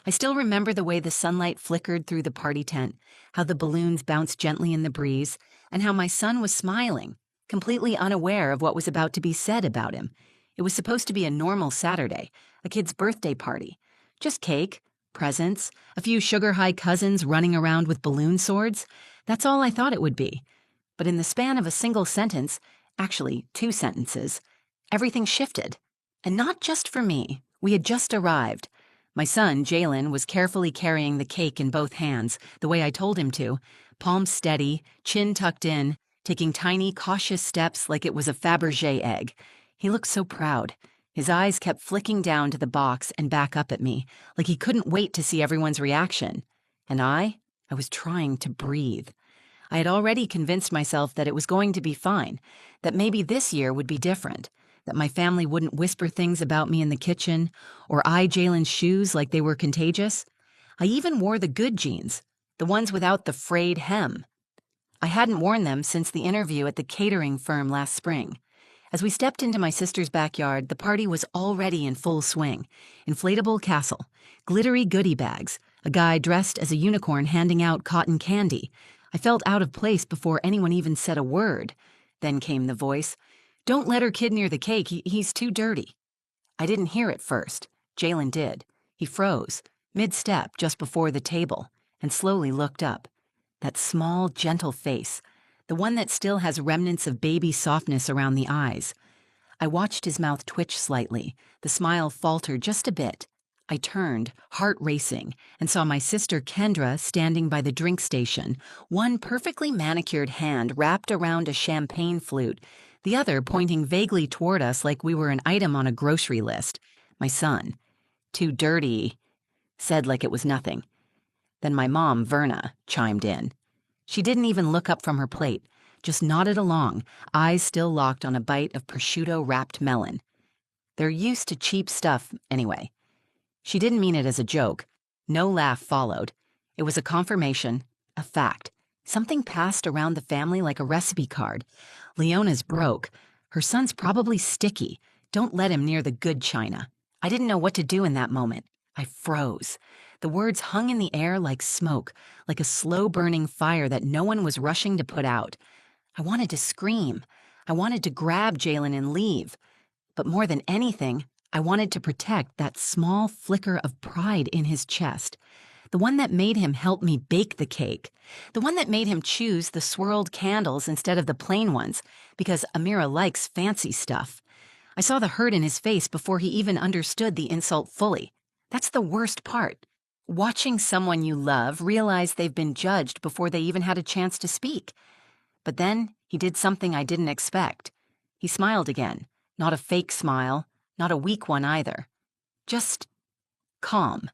I still remember the way the sunlight flickered through the party tent, how the balloons bounced gently in the breeze, and how my son was smiling, completely unaware of what was about to be said about him. It was supposed to be a normal Saturday, a kid's birthday party. Just cake, presents, a few sugar-high cousins running around with balloon swords. That's all I thought it would be. But in the span of a single sentence, actually 2 sentences, everything shifted. And not just for me. We had just arrived. My son, Jalen, was carefully carrying the cake in both hands, the way I told him to, palms steady, chin tucked in, taking tiny, cautious steps like it was a Fabergé egg. He looked so proud. His eyes kept flicking down to the box and back up at me, like he couldn't wait to see everyone's reaction. And I was trying to breathe. I had already convinced myself that it was going to be fine, that maybe this year would be different, that my family wouldn't whisper things about me in the kitchen or eye Jalen's shoes like they were contagious. I even wore the good jeans, the ones without the frayed hem. I hadn't worn them since the interview at the catering firm last spring. As we stepped into my sister's backyard, the party was already in full swing. Inflatable castle, glittery goodie bags, a guy dressed as a unicorn handing out cotton candy. I felt out of place before anyone even said a word. Then came the voice, "Don't let her kid near the cake, he's too dirty." I didn't hear it first. Jalen did. He froze, mid-step just before the table, and slowly looked up. That small, gentle face, the one that still has remnants of baby softness around the eyes. I watched his mouth twitch slightly, the smile falter just a bit. I turned, heart racing, and saw my sister Kendra standing by the drink station, one perfectly manicured hand wrapped around a champagne flute, the other pointing vaguely toward us like we were an item on a grocery list. My son, "Too dirty," said like it was nothing. Then my mom, Verna, chimed in. She didn't even look up from her plate, just nodded along, eyes still locked on a bite of prosciutto-wrapped melon. They're used to cheap stuff anyway. She didn't mean it as a joke. No laugh followed. It was a confirmation, a fact. Something passed around the family like a recipe card. Leona's broke. Her son's probably sticky. Don't let him near the good china. I didn't know what to do in that moment. I froze. The words hung in the air like smoke, like a slow-burning fire that no one was rushing to put out. I wanted to scream. I wanted to grab Jalen and leave. But more than anything, I wanted to protect that small flicker of pride in his chest, the one that made him help me bake the cake, the one that made him choose the swirled candles instead of the plain ones, because Amira likes fancy stuff. I saw the hurt in his face before he even understood the insult fully. That's the worst part. Watching someone you love realize they've been judged before they even had a chance to speak. But then he did something I didn't expect. He smiled again, not a fake smile, not a weak one either. Just calm.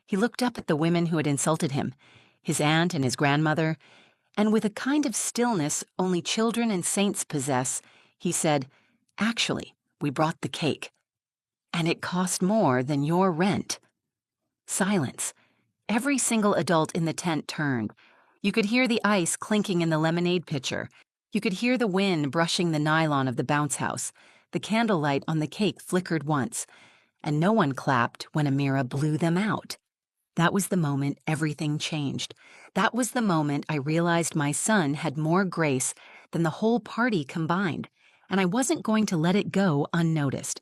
He looked up at the women who had insulted him, his aunt and his grandmother, and with a kind of stillness only children and saints possess, he said, "Actually, we brought the cake. And it cost more than your rent." Silence. Every single adult in the tent turned. You could hear the ice clinking in the lemonade pitcher. You could hear the wind brushing the nylon of the bounce house. The candlelight on the cake flickered once, and no one clapped when Amira blew them out. That was the moment everything changed. That was the moment I realized my son had more grace than the whole party combined, and I wasn't going to let it go unnoticed.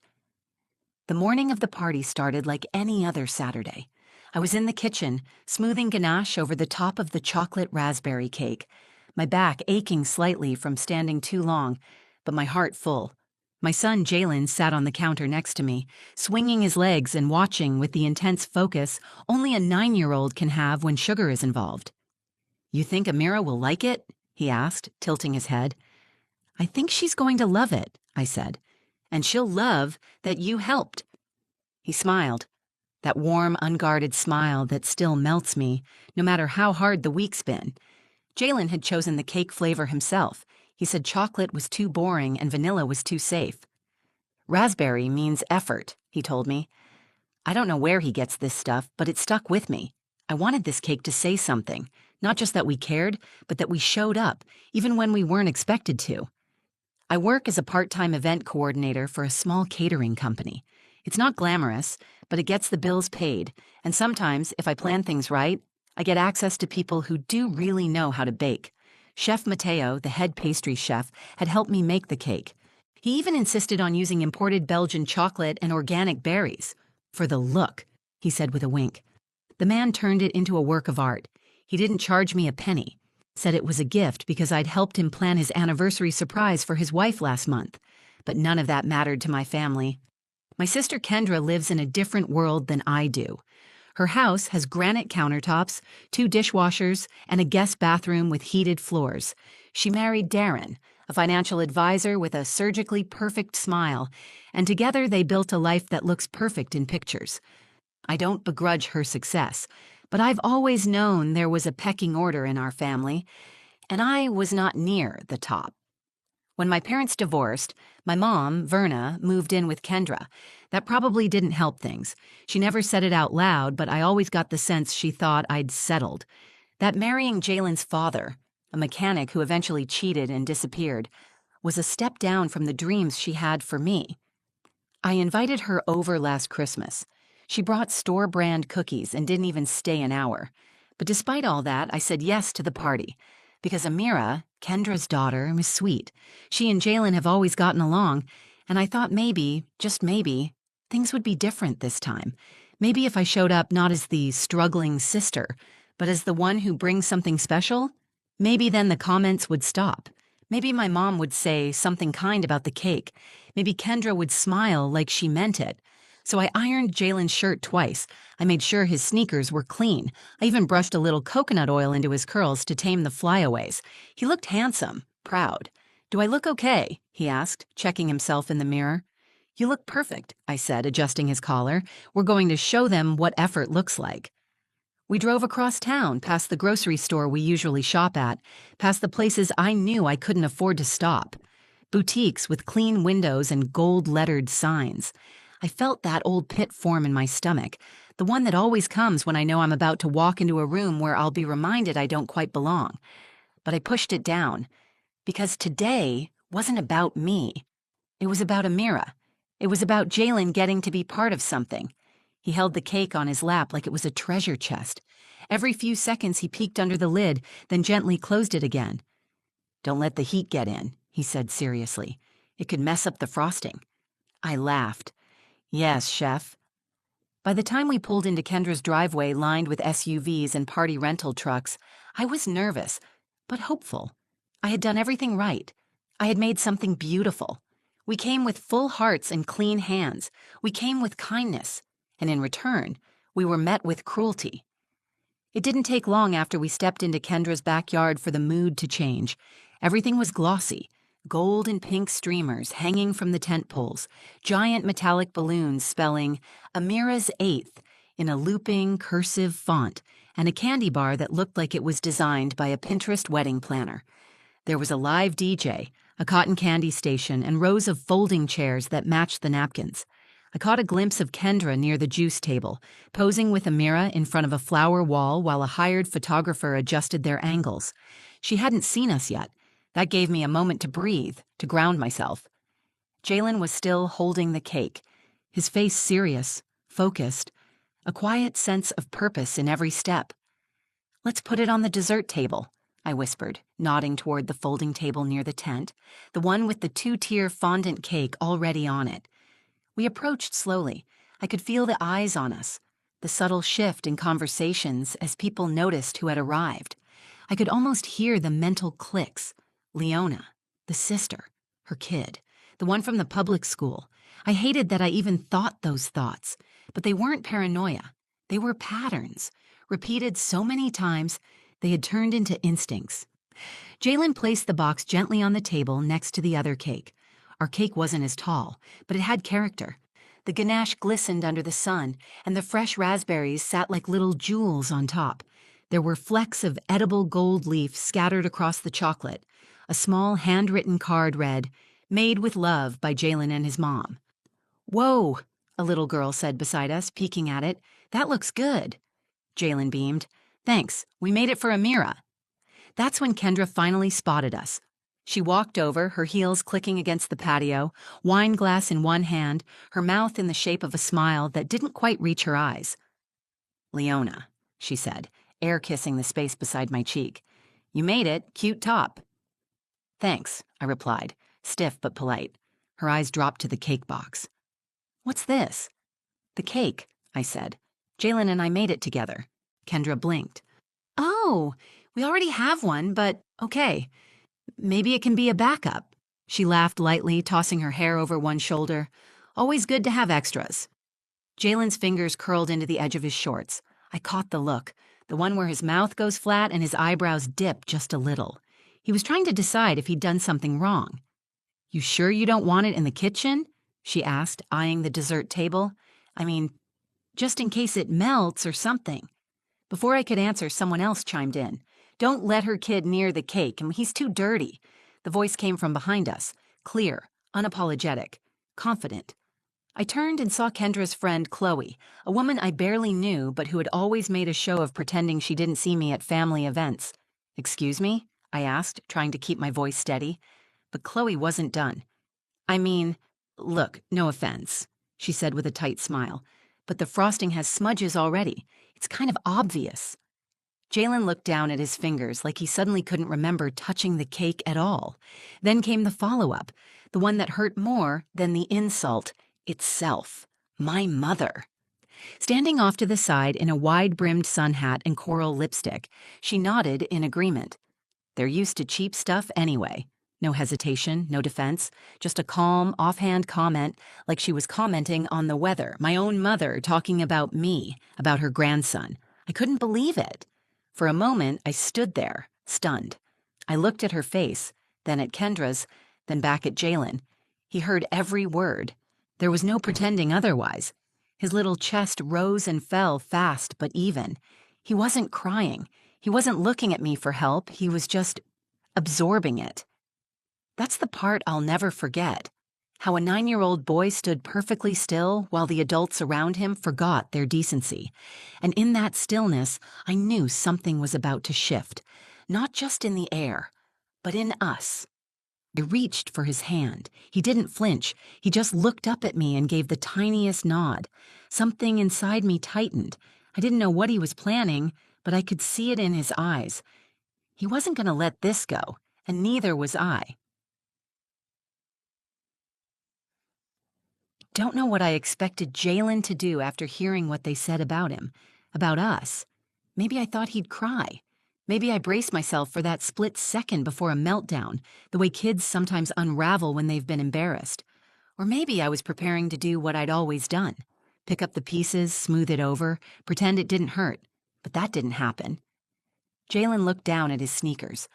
The morning of the party started like any other Saturday. I was in the kitchen, smoothing ganache over the top of the chocolate raspberry cake, my back aching slightly from standing too long, but my heart full. My son Jalen sat on the counter next to me, swinging his legs and watching with the intense focus only a 9-year-old can have when sugar is involved. "You think Amira will like it?" he asked, tilting his head. "I think she's going to love it," I said, "and she'll love that you helped." He smiled, that warm, unguarded smile that still melts me, no matter how hard the week's been. Jalen had chosen the cake flavor himself. He said chocolate was too boring and vanilla was too safe. "Raspberry means effort," he told me. I don't know where he gets this stuff, but it stuck with me. I wanted this cake to say something, not just that we cared, but that we showed up, even when we weren't expected to. I work as a part-time event coordinator for a small catering company. It's not glamorous, but it gets the bills paid, and sometimes, if I plan things right, I get access to people who do really know how to bake. Chef Matteo, the head pastry chef, had helped me make the cake. He even insisted on using imported Belgian chocolate and organic berries. For the look, he said with a wink. The man turned it into a work of art. He didn't charge me a penny. Said it was a gift because I'd helped him plan his anniversary surprise for his wife last month. But none of that mattered to my family. My sister Kendra lives in a different world than I do. Her house has granite countertops, 2 dishwashers, and a guest bathroom with heated floors. She married Darren, a financial advisor with a surgically perfect smile, and together they built a life that looks perfect in pictures. I don't begrudge her success, but I've always known there was a pecking order in our family, and I was not near the top. When my parents divorced, my mom, Verna, moved in with Kendra. That probably didn't help things. She never said it out loud, but I always got the sense she thought I'd settled. That marrying Jalen's father, a mechanic who eventually cheated and disappeared, was a step down from the dreams she had for me. I invited her over last Christmas. She brought store-brand cookies and didn't even stay an hour. But despite all that, I said yes to the party. Because Amira, Kendra's daughter, was sweet. She and Jalen have always gotten along, and I thought maybe, just maybe, things would be different this time. Maybe if I showed up not as the struggling sister, but as the one who brings something special, maybe then the comments would stop. Maybe my mom would say something kind about the cake. Maybe Kendra would smile like she meant it. So I ironed Jalen's shirt twice. I made sure his sneakers were clean. I even brushed a little coconut oil into his curls to tame the flyaways. He looked handsome, proud. "Do I look okay?" he asked, checking himself in the mirror. "You look perfect," I said, adjusting his collar. "We're going to show them what effort looks like." We drove across town, past the grocery store we usually shop at, past the places I knew I couldn't afford to stop. Boutiques with clean windows and gold-lettered signs. I felt that old pit form in my stomach, the one that always comes when I know I'm about to walk into a room where I'll be reminded I don't quite belong. But I pushed it down, because today wasn't about me. It was about Amira. It was about Jalen getting to be part of something. He held the cake on his lap like it was a treasure chest. Every few seconds he peeked under the lid, then gently closed it again. "Don't let the heat get in," he said seriously. "It could mess up the frosting." I laughed. "Yes, chef." By the time we pulled into Kendra's driveway lined with SUVs and party rental trucks, I was nervous, but hopeful. I had done everything right. I had made something beautiful. We came with full hearts and clean hands. We came with kindness. And in return, we were met with cruelty. It didn't take long after we stepped into Kendra's backyard for the mood to change. Everything was glossy. Gold and pink streamers hanging from the tent poles, giant metallic balloons spelling Amira's 8th in a looping, cursive font, and a candy bar that looked like it was designed by a Pinterest wedding planner. There was a live DJ, a cotton candy station, and rows of folding chairs that matched the napkins. I caught a glimpse of Kendra near the juice table, posing with Amira in front of a flower wall while a hired photographer adjusted their angles. She hadn't seen us yet. That gave me a moment to breathe, to ground myself. Jalen was still holding the cake, his face serious, focused, a quiet sense of purpose in every step. "Let's put it on the dessert table," I whispered, nodding toward the folding table near the tent, the one with the 2-tier fondant cake already on it. We approached slowly. I could feel the eyes on us, the subtle shift in conversations as people noticed who had arrived. I could almost hear the mental clicks. Leona, the sister, her kid, the one from the public school. I hated that I even thought those thoughts, but they weren't paranoia. They were patterns, repeated so many times they had turned into instincts. Jalen placed the box gently on the table next to the other cake. Our cake wasn't as tall, but it had character. The ganache glistened under the sun, and the fresh raspberries sat like little jewels on top. There were flecks of edible gold leaf scattered across the chocolate. A small handwritten card read, "Made with love by Jalen and his mom." "Whoa," a little girl said beside us, peeking at it. "That looks good." Jalen beamed. "Thanks, we made it for Amira." That's when Kendra finally spotted us. She walked over, her heels clicking against the patio, wine glass in one hand, her mouth in the shape of a smile that didn't quite reach her eyes. "Leona," she said, air kissing the space beside my cheek. "You made it. Cute top." "Thanks," I replied, stiff but polite. Her eyes dropped to the cake box. "What's this?" "The cake," I said. "Jalen and I made it together." Kendra blinked. "Oh, we already have one, but okay. Maybe it can be a backup." She laughed lightly, tossing her hair over one shoulder. "Always good to have extras." Jalen's fingers curled into the edge of his shorts. I caught the look, the one where his mouth goes flat and his eyebrows dip just a little. He was trying to decide if he'd done something wrong. "You sure you don't want it in the kitchen?" she asked, eyeing the dessert table. "I mean, just in case it melts or something." Before I could answer, someone else chimed in. "Don't let her kid near the cake, and he's too dirty." The voice came from behind us, clear, unapologetic, confident. I turned and saw Kendra's friend, Chloe, a woman I barely knew but who had always made a show of pretending she didn't see me at family events. "Excuse me?" I asked, trying to keep my voice steady. But Chloe wasn't done. "I mean, look, no offense," she said with a tight smile, "but the frosting has smudges already. It's kind of obvious." Jalen looked down at his fingers like he suddenly couldn't remember touching the cake at all. Then came the follow-up, the one that hurt more than the insult itself. My mother. Standing off to the side in a wide-brimmed sun hat and coral lipstick, she nodded in agreement. They're used to cheap stuff anyway. No hesitation, no defense, just a calm, offhand comment like she was commenting on the weather, my own mother talking about me, about her grandson. I couldn't believe it. For a moment, I stood there, stunned. I looked at her face, then at Kendra's, then back at Jalen. He heard every word. There was no pretending otherwise. His little chest rose and fell fast but even. He wasn't crying. He wasn't looking at me for help. He was just absorbing it. That's the part I'll never forget. How a 9-year-old boy stood perfectly still while the adults around him forgot their decency. And in that stillness, I knew something was about to shift. Not just in the air, but in us. I reached for his hand. He didn't flinch. He just looked up at me and gave the tiniest nod. Something inside me tightened. I didn't know what he was planning, but I could see it in his eyes. He wasn't going to let this go, and neither was I. Don't know what I expected Jalen to do after hearing what they said about him, about us. Maybe I thought he'd cry. Maybe I braced myself for that split second before a meltdown, the way kids sometimes unravel when they've been embarrassed. Or maybe I was preparing to do what I'd always done. Pick up the pieces, smooth it over, pretend it didn't hurt. But that didn't happen. Jalen looked down at his sneakers,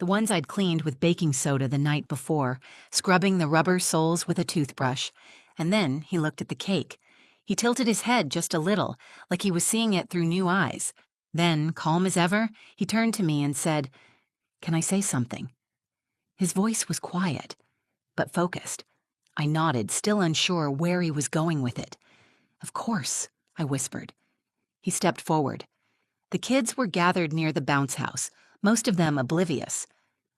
the ones I'd cleaned with baking soda the night before, scrubbing the rubber soles with a toothbrush. And then he looked at the cake. He tilted his head just a little, like he was seeing it through new eyes. Then, calm as ever, he turned to me and said, "Can I say something?" His voice was quiet, but focused. I nodded, still unsure where he was going with it. "Of course," I whispered. He stepped forward. The kids were gathered near the bounce house, most of them oblivious.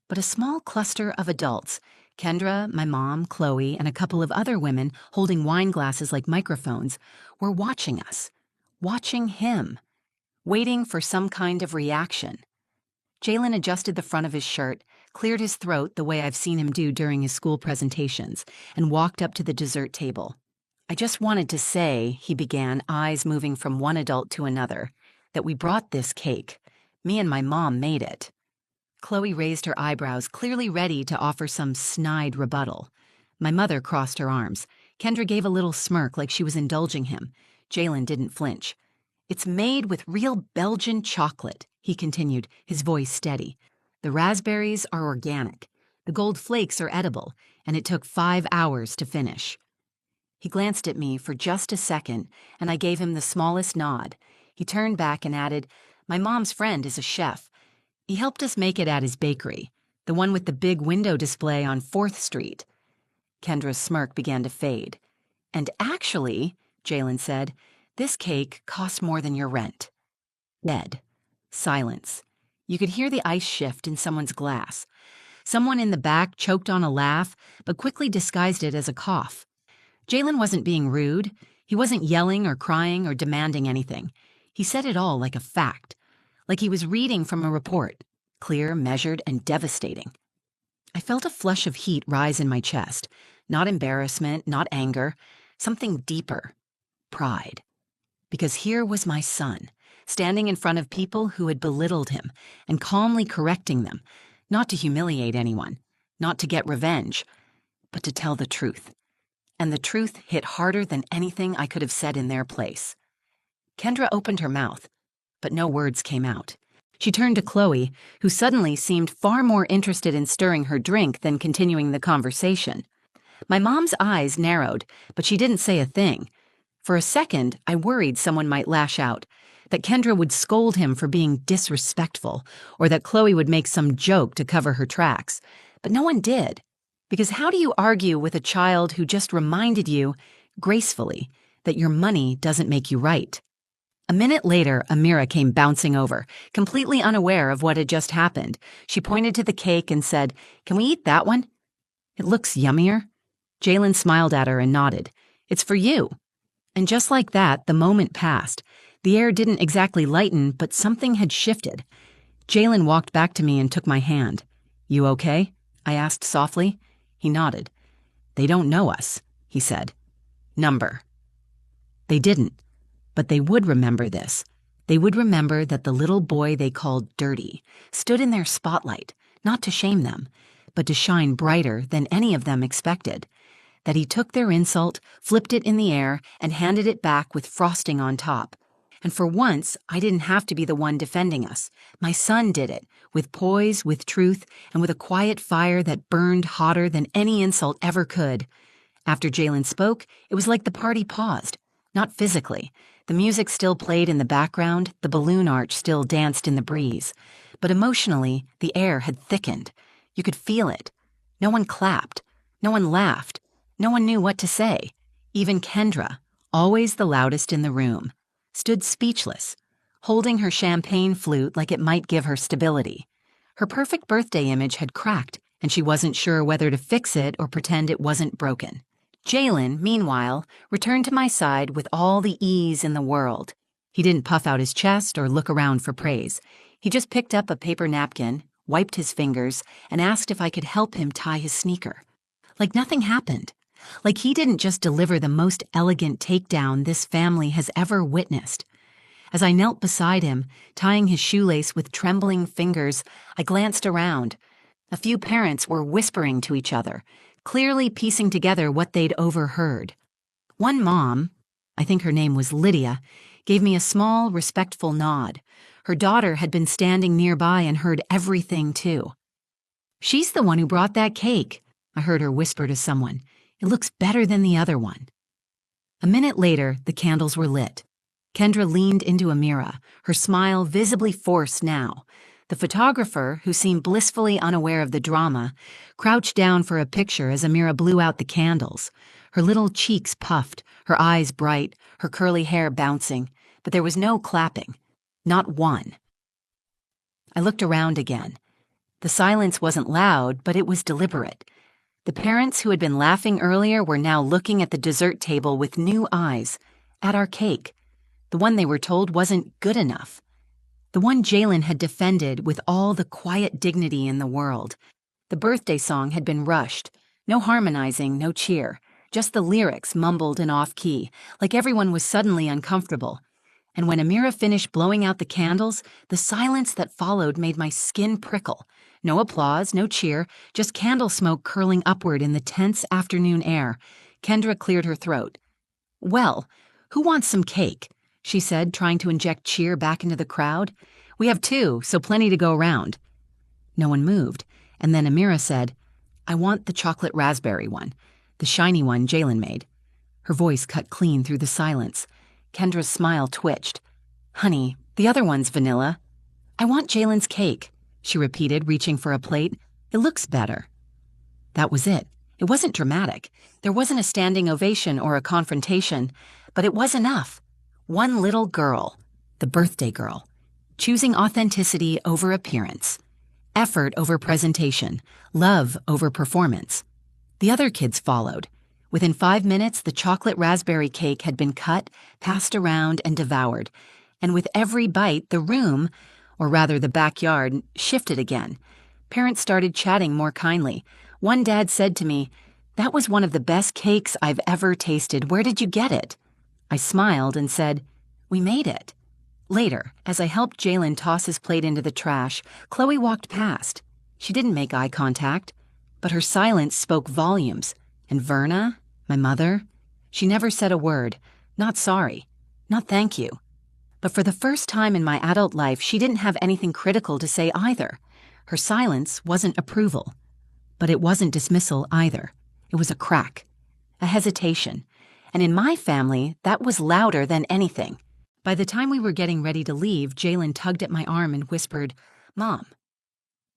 But a small cluster of adults, Kendra, my mom, Chloe, and a couple of other women holding wine glasses like microphones, were watching us, watching him, waiting for some kind of reaction. Jalen adjusted the front of his shirt, cleared his throat the way I've seen him do during his school presentations, and walked up to the dessert table. "I just wanted to say," he began, eyes moving from one adult to another, "that we brought this cake. Me and my mom made it." Chloe raised her eyebrows, clearly ready to offer some snide rebuttal. My mother crossed her arms. Kendra gave a little smirk like she was indulging him. Jalen didn't flinch. "It's made with real Belgian chocolate," he continued, his voice steady. "The raspberries are organic. The gold flakes are edible, and it took 5 hours to finish." He glanced at me for just a second, and I gave him the smallest nod. He turned back and added, "My mom's friend is a chef. He helped us make it at his bakery, the one with the big window display on 4th Street. Kendra's smirk began to fade. "And actually," Jalen said, "this cake cost more than your rent." Dead. Silence. You could hear the ice shift in someone's glass. Someone in the back choked on a laugh, but quickly disguised it as a cough. Jalen wasn't being rude. He wasn't yelling or crying or demanding anything. He said it all like a fact, like he was reading from a report, clear, measured, and devastating. I felt a flush of heat rise in my chest, not embarrassment, not anger, something deeper, pride. Because here was my son, standing in front of people who had belittled him and calmly correcting them, not to humiliate anyone, not to get revenge, but to tell the truth. And the truth hit harder than anything I could have said in their place. Kendra opened her mouth, but no words came out. She turned to Chloe, who suddenly seemed far more interested in stirring her drink than continuing the conversation. My mom's eyes narrowed, but she didn't say a thing. For a second, I worried someone might lash out, that Kendra would scold him for being disrespectful, or that Chloe would make some joke to cover her tracks. But no one did. Because how do you argue with a child who just reminded you, gracefully, that your money doesn't make you right? A minute later, Amira came bouncing over, completely unaware of what had just happened. She pointed to the cake and said, "Can we eat that one?" "It looks yummier." Jalen smiled at her and nodded. "It's for you." And just like that, the moment passed. The air didn't exactly lighten, but something had shifted. Jalen walked back to me and took my hand. "You okay?" I asked softly. He nodded. "They don't know us," he said. "Number." They didn't. But they would remember this. They would remember that the little boy they called Dirty stood in their spotlight, not to shame them, but to shine brighter than any of them expected. That he took their insult, flipped it in the air, and handed it back with frosting on top. And for once, I didn't have to be the one defending us. My son did it, with poise, with truth, and with a quiet fire that burned hotter than any insult ever could. After Jalen spoke, it was like the party paused. Not physically. The music still played in the background, the balloon arch still danced in the breeze. But emotionally, the air had thickened. You could feel it. No one clapped. No one laughed. No one knew what to say. Even Kendra, always the loudest in the room, stood speechless, holding her champagne flute like it might give her stability. Her perfect birthday image had cracked, and she wasn't sure whether to fix it or pretend it wasn't broken. Jalen, meanwhile, returned to my side with all the ease in the world. He didn't puff out his chest or look around for praise. He just picked up a paper napkin, wiped his fingers, and asked if I could help him tie his sneaker. Like nothing happened. Like he didn't just deliver the most elegant takedown this family has ever witnessed. As I knelt beside him, tying his shoelace with trembling fingers, I glanced around. A few parents were whispering to each other, clearly piecing together what they'd overheard. One mom, I think her name was Lydia, gave me a small, respectful nod. Her daughter had been standing nearby and heard everything, too. "She's the one who brought that cake," I heard her whisper to someone. "It looks better than the other one." A minute later, the candles were lit. Kendra leaned into Amira, her smile visibly forced now. The photographer, who seemed blissfully unaware of the drama, crouched down for a picture as Amira blew out the candles. Her little cheeks puffed, her eyes bright, her curly hair bouncing, but there was no clapping. Not one. I looked around again. The silence wasn't loud, but it was deliberate. The parents who had been laughing earlier were now looking at the dessert table with new eyes, at our cake, the one they were told wasn't good enough. The one Jalen had defended with all the quiet dignity in the world. The birthday song had been rushed. No harmonizing, no cheer. Just the lyrics mumbled and off-key, like everyone was suddenly uncomfortable. And when Amira finished blowing out the candles, the silence that followed made my skin prickle. No applause, no cheer, just candle smoke curling upward in the tense afternoon air. Kendra cleared her throat. "Well, who wants some cake?" she said, trying to inject cheer back into the crowd. "We have 2, so plenty to go around." No one moved, and then Amira said, "I want the chocolate raspberry one, the shiny one Jalen made." Her voice cut clean through the silence. Kendra's smile twitched. "Honey, the other one's vanilla." "I want Jalen's cake," she repeated, reaching for a plate. "It looks better." That was it. It wasn't dramatic. There wasn't a standing ovation or a confrontation, but it was enough. One little girl, the birthday girl, choosing authenticity over appearance. Effort over presentation. Love over performance. The other kids followed. Within 5 minutes, the chocolate raspberry cake had been cut, passed around, and devoured. And with every bite, the room, or rather the backyard, shifted again. Parents started chatting more kindly. One dad said to me, "That was one of the best cakes I've ever tasted. Where did you get it?" I smiled and said, "We made it." Later, as I helped Jalen toss his plate into the trash, Chloe walked past. She didn't make eye contact, but her silence spoke volumes. And Verna, my mother, she never said a word. Not sorry. Not thank you. But for the first time in my adult life, she didn't have anything critical to say either. Her silence wasn't approval. But it wasn't dismissal either. It was a crack. A hesitation. And in my family, that was louder than anything. By the time we were getting ready to leave, Jalen tugged at my arm and whispered, "Mom,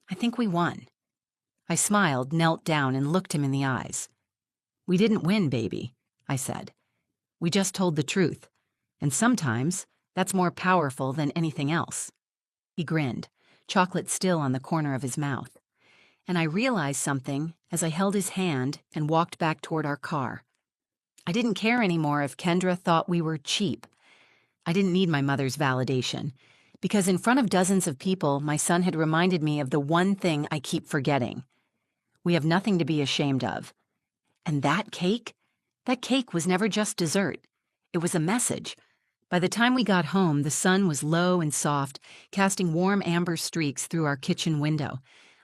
I think we won." I smiled, knelt down, and looked him in the eyes. "We didn't win, baby," I said. "We just told the truth. And sometimes that's more powerful than anything else." He grinned, chocolate still on the corner of his mouth. And I realized something as I held his hand and walked back toward our car. I didn't care anymore if Kendra thought we were cheap. I didn't need my mother's validation, because in front of dozens of people, my son had reminded me of the one thing I keep forgetting. We have nothing to be ashamed of. And that cake was never just dessert. It was a message. By the time we got home, the sun was low and soft, casting warm amber streaks through our kitchen window.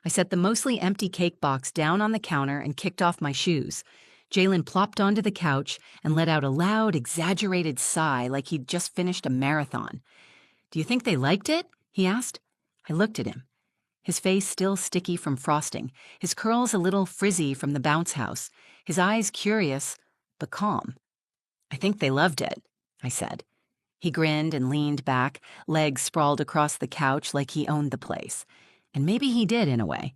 I set the mostly empty cake box down on the counter and kicked off my shoes. Jalen plopped onto the couch and let out a loud, exaggerated sigh like he'd just finished a marathon. "Do you think they liked it?" he asked. I looked at him. His face still sticky from frosting, his curls a little frizzy from the bounce house, his eyes curious but calm. "I think they loved it," I said. He grinned and leaned back, legs sprawled across the couch like he owned the place. And maybe he did in a way.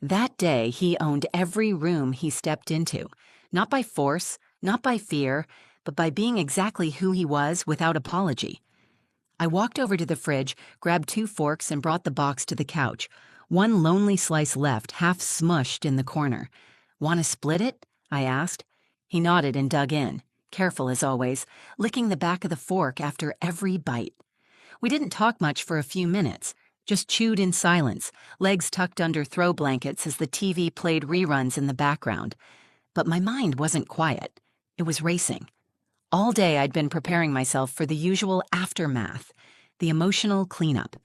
That day, he owned every room he stepped into. Not by force, not by fear, but by being exactly who he was without apology. I walked over to the fridge, grabbed 2 forks, and brought the box to the couch. One lonely slice left, half smushed in the corner. "Want to split it?" I asked. He nodded and dug in, careful as always, licking the back of the fork after every bite. We didn't talk much for a few minutes, just chewed in silence, legs tucked under throw blankets as the TV played reruns in the background. But my mind wasn't quiet. It was racing. All day I'd been preparing myself for the usual aftermath, the emotional cleanup.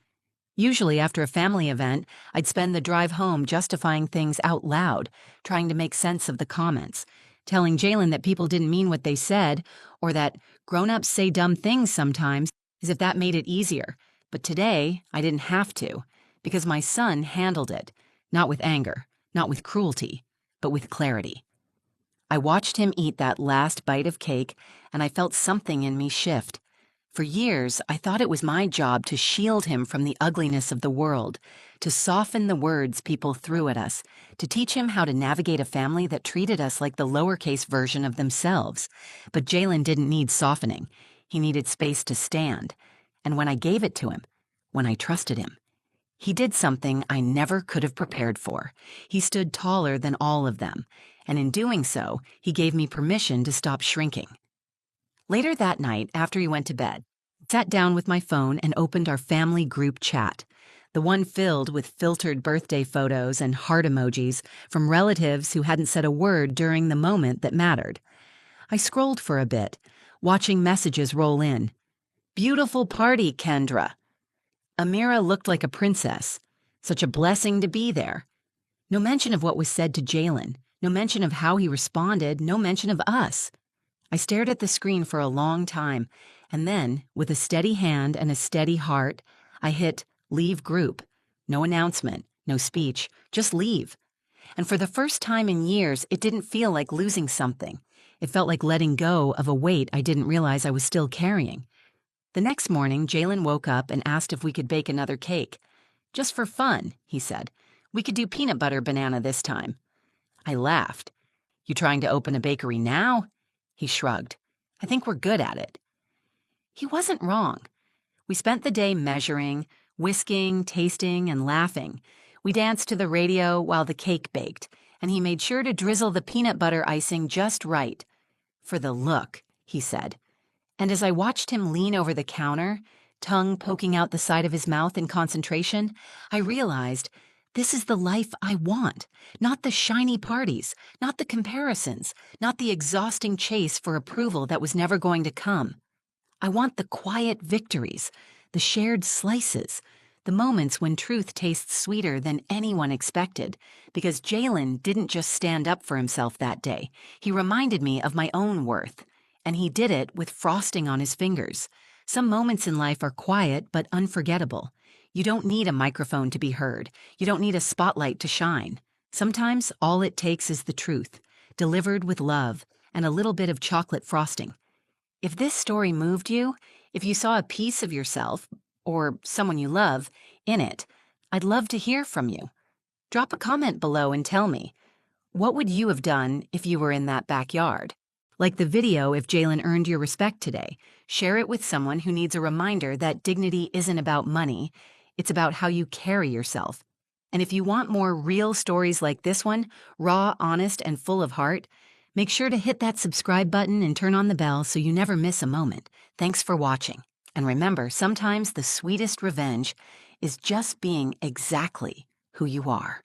Usually after a family event, I'd spend the drive home justifying things out loud, trying to make sense of the comments, telling Jalen that people didn't mean what they said, or that grown-ups say dumb things sometimes, as if that made it easier. But today, I didn't have to, because my son handled it, not with anger, not with cruelty, but with clarity. I watched him eat that last bite of cake, and I felt something in me shift. For years, I thought it was my job to shield him from the ugliness of the world, to soften the words people threw at us, to teach him how to navigate a family that treated us like the lowercase version of themselves. But Jalen didn't need softening. He needed space to stand. And when I gave it to him, when I trusted him, he did something I never could have prepared for. He stood taller than all of them, and in doing so, he gave me permission to stop shrinking. Later that night, after he went to bed, I sat down with my phone and opened our family group chat, the one filled with filtered birthday photos and heart emojis from relatives who hadn't said a word during the moment that mattered. I scrolled for a bit, watching messages roll in. "Beautiful party, Kendra." Amira looked like a princess. Such a blessing to be there. No mention of what was said to Jalen. No mention of how he responded. No mention of us. I stared at the screen for a long time, and then, with a steady hand and a steady heart, I hit leave group. No announcement, no speech, just leave. And for the first time in years, it didn't feel like losing something. It felt like letting go of a weight I didn't realize I was still carrying. The next morning, Jalen woke up and asked if we could bake another cake. "Just for fun," he said. "We could do peanut butter banana this time." I laughed. "You trying to open a bakery now?" He shrugged. "I think we're good at it." He wasn't wrong. We spent the day measuring, whisking, tasting, and laughing. We danced to the radio while the cake baked, and he made sure to drizzle the peanut butter icing just right. "For the look," he said. And as I watched him lean over the counter, tongue poking out the side of his mouth in concentration, I realized this is the life I want. Not the shiny parties, not the comparisons, not the exhausting chase for approval that was never going to come. I want the quiet victories, the shared slices, the moments when truth tastes sweeter than anyone expected, because Jalen didn't just stand up for himself that day. He reminded me of my own worth, and he did it with frosting on his fingers. Some moments in life are quiet but unforgettable. You don't need a microphone to be heard. You don't need a spotlight to shine. Sometimes all it takes is the truth, delivered with love and a little bit of chocolate frosting. If this story moved you, if you saw a piece of yourself, or someone you love, in it, I'd love to hear from you. Drop a comment below and tell me, what would you have done if you were in that backyard? Like the video if Jalen earned your respect today. Share it with someone who needs a reminder that dignity isn't about money, it's about how you carry yourself. And if you want more real stories like this one, raw, honest, and full of heart, make sure to hit that subscribe button and turn on the bell so you never miss a moment. Thanks for watching. And remember, sometimes the sweetest revenge is just being exactly who you are.